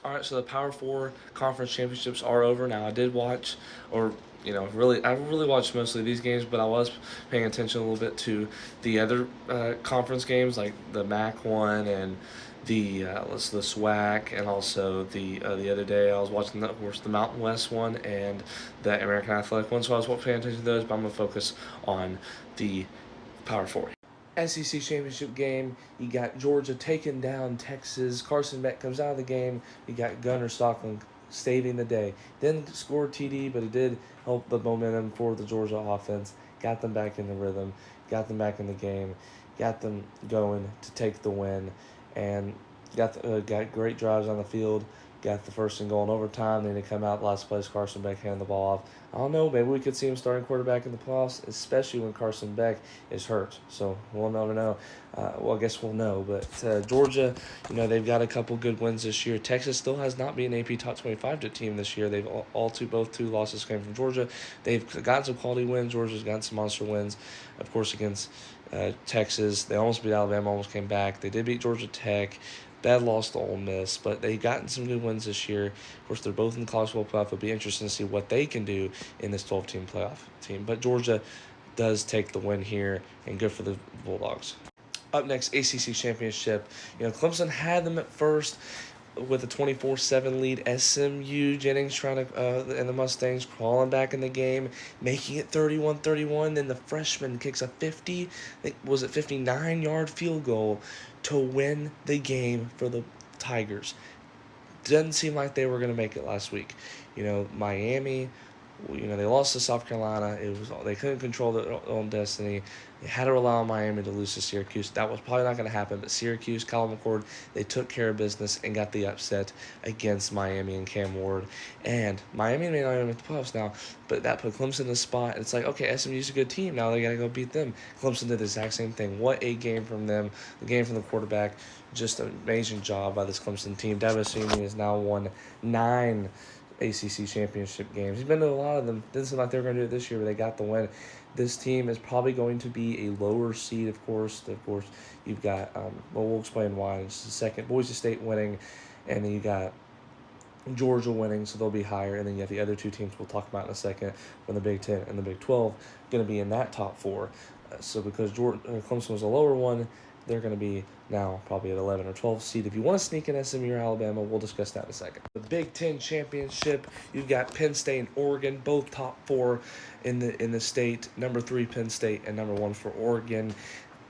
All right, so the Power Four conference championships are over now. I did watch, or I really watched mostly these games, but I was paying attention a little bit to the other conference games, like the MAC one and the SWAC, and also the other day I was watching of course the Mountain West one and the American Athletic one. So I was paying attention to those, but I'm gonna focus on the Power Four. SEC championship game. You got Georgia taking down Texas. Carson Beck comes out of the game. You got Gunnar Stockton saving the day. Didn't score TD, but it did help the momentum for the Georgia offense. Got them back in the rhythm. Got them back in the game. Got them going to take the win, and got great drives on the field. Got the first and goal in overtime. Then they come out last place. Carson Beck handed the ball off. I don't know. Maybe we could see him starting quarterback in the playoffs, especially when Carson Beck is hurt. So we'll never know. Well, I guess we'll know. But Georgia, they've got a couple good wins this year. Texas still has not been an AP Top 25 team this year. They've both two losses came from Georgia. They've gotten some quality wins. Georgia's gotten some monster wins, of course, against Texas. They almost beat Alabama. Almost came back. They did beat Georgia Tech. Bad loss to Ole Miss, but they've gotten some good wins this year. Of course, they're both in the college football playoff. It'll be interesting to see what they can do in this 12-team playoff team. But Georgia does take the win here, and good for the Bulldogs. Up next, ACC Championship. Clemson had them at first with a 24-7 lead. SMU, Jennings trying to, and the Mustangs crawling back in the game, making it 31-31. Then the freshman kicks a 59-yard field goal to win the game for the Tigers. Doesn't seem like they were going to make it last week. Miami, they lost to South Carolina. They couldn't control their own destiny. They had to rely on Miami to lose to Syracuse. That was probably not going to happen, but Syracuse, Kyle McCord, they took care of business and got the upset against Miami and Cam Ward. And Miami may not even make the playoffs now, but that put Clemson in the spot. It's like, okay, SMU's a good team. Now they got to go beat them. Clemson did the exact same thing. What a game from them. The game from the quarterback. Just an amazing job by this Clemson team. Davis Sweeney has now won 9 ACC championship games. He's been to a lot of them. Didn't seem like they were going to do it this year, but they got the win. This team is probably going to be a lower seed, of course. You've got, we'll explain why in just a second. Boise State winning, and then you got Georgia winning, so they'll be higher. And then you have the other two teams we'll talk about in a second from the Big Ten and the Big 12 going to be in that top 4. So because Clemson was a lower one, they're going to be now probably at 11 or 12 seed. If you want to sneak in SMU or Alabama, we'll discuss that in a second. The Big Ten championship, you've got Penn State and Oregon, both top 4 in the state. Number 3 Penn State and number 1 for Oregon.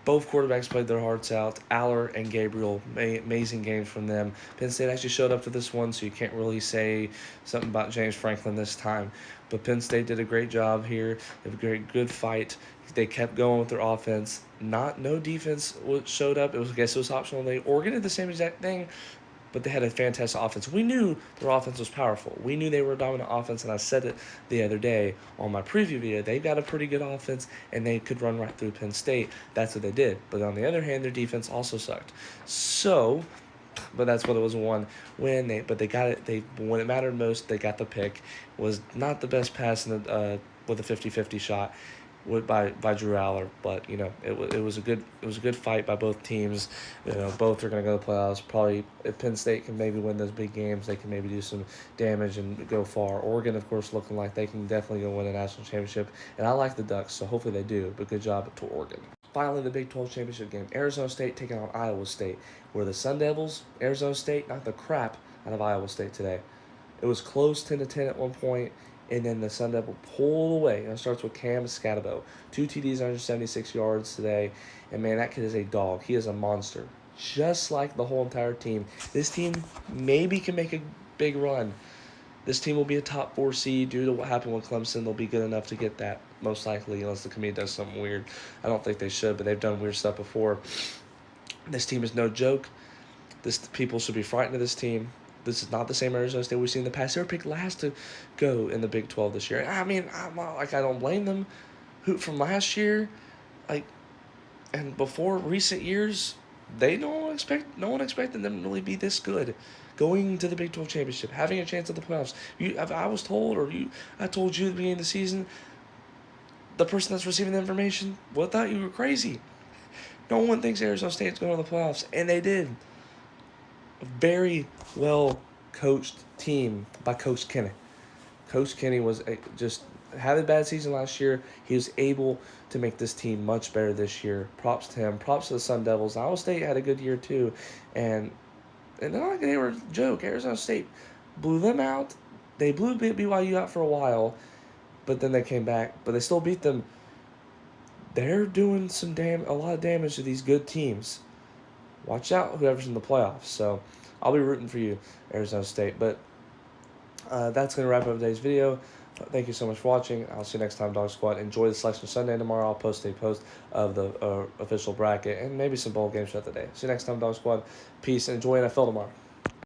Both quarterbacks played their hearts out. Aller and Gabriel, amazing games from them. Penn State actually showed up for this one, so you can't really say something about James Franklin this time. But Penn State did a great job here. They have a good fight. They kept going with their offense. No defense showed up. I guess it was optional. Oregon did the same exact thing, but they had a fantastic offense. We knew their offense was powerful. We knew they were a dominant offense, and I said it the other day on my preview video. They've got a pretty good offense, and they could run right through Penn State. That's what they did. But on the other hand, their defense also sucked. But that's what it was when they got it. When it mattered most, they got the pick. Was not the best pass with a 50-50 shot by Drew Aller, but it was a good fight by both teams. Both are going to go to the playoffs. Probably if Penn State can maybe win those big games, they can maybe do some damage and go far. Oregon, of course, looking like they can definitely go win a national championship, and I like the Ducks, so hopefully they do. But good job to Oregon. Finally, the Big 12 championship game: Arizona State taking on Iowa State. Where the Sun Devils, Arizona State knocked the crap out of Iowa State today. It was close 10-10 at one point. And then the Sun Devil pulled away. It starts with Cam Scatabo. 2 TDs, 176 yards today. And, man, that kid is a dog. He is a monster. Just like the whole entire team. This team maybe can make a big run. This team will be a top 4 seed due to what happened with Clemson. They'll be good enough to get that, most likely, unless the committee does something weird. I don't think they should, but they've done weird stuff before. This team is no joke. People should be frightened of this team. This is not the same Arizona State we've seen in the past. They were picked last to go in the Big 12 this year. I mean, I don't blame them. From last year, and before recent years, no one expected them to really be this good. Going to the Big 12 championship, having a chance at the playoffs. I told you at the beginning of the season, the person that's receiving the information, thought you were crazy. No one thinks Arizona State's going to the playoffs, and they did. Very well coached team by Coach Kenny. Coach Kenny was just had a bad season last year. He was able to make this team much better this year. Props to him. Props to the Sun Devils. Iowa State had a good year too, and not like they were a joke. Arizona State blew them out. They blew BYU out for a while, but then they came back. But they still beat them. They're doing a lot of damage to these good teams. Watch out, whoever's in the playoffs. So I'll be rooting for you, Arizona State. But that's going to wrap up today's video. Thank you so much for watching. I'll see you next time, Dog Squad. Enjoy the Selection Sunday tomorrow. I'll post a post of the official bracket and maybe some bowl games throughout the day. See you next time, Dog Squad. Peace and enjoy NFL tomorrow.